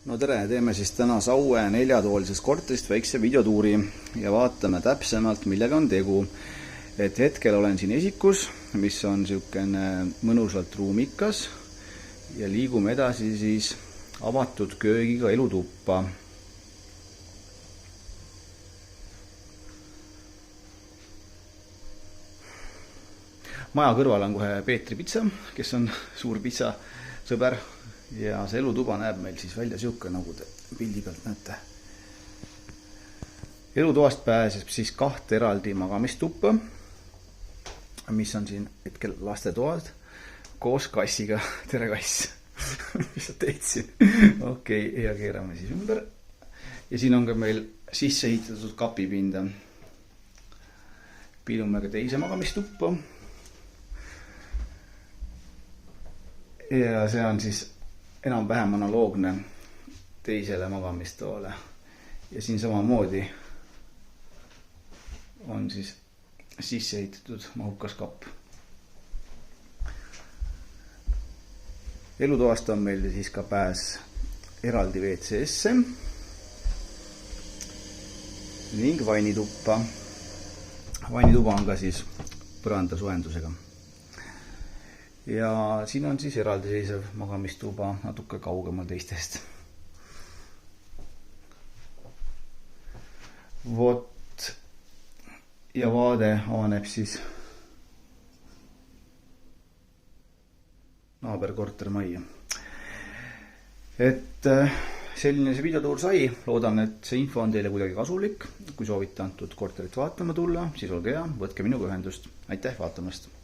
No tere, teeme siis täna Saue 4-toalisest korterist väikse videotuuri ja vaatame täpsemalt, millega on tegu. Et hetkel olen siin esikus, mis on niisugune mõnusalt ruumikas ja liigume edasi siis avatud köögiga elutuppa. Maja kõrval on kohe Peetri pitsa, kes on suur pitsa sõber. Ja see elutuba näeb meil siis välja siuke, nagu te pildi pealt näete. Elutoast pääseb siis 2 eraldi magamistuppa, mis on siin hetkel lastetoad koos kassiga. Tere kass! Mis sa teed siin? Okei, ja keerame siis ümber. Ja siin on ka meil sisse ehitatud kapipinda. Piilume ka teise magamistuppa. Ja see on siis enam-vähem analoogne teisele magamistoole. Ja siin samamoodi on siis sisse ehitatud mahukas kapp. Elutoast on meil siis ka pääs eraldi WC-sse ning vannituppa. Vannituba on ka siis põranda soojendusega. Ja siin on siis eraldiseisev magamistuba natuke kaugemal teistest. Vot, ja vaade avaneb siis naaberkortermajja. Et selline see videotuur sai. Loodan, et see info on teile kuidagi kasulik. Kui soovite antud korterit vaatama tulla, siis olge hea, võtke minuga ühendust. Aitäh vaatamast!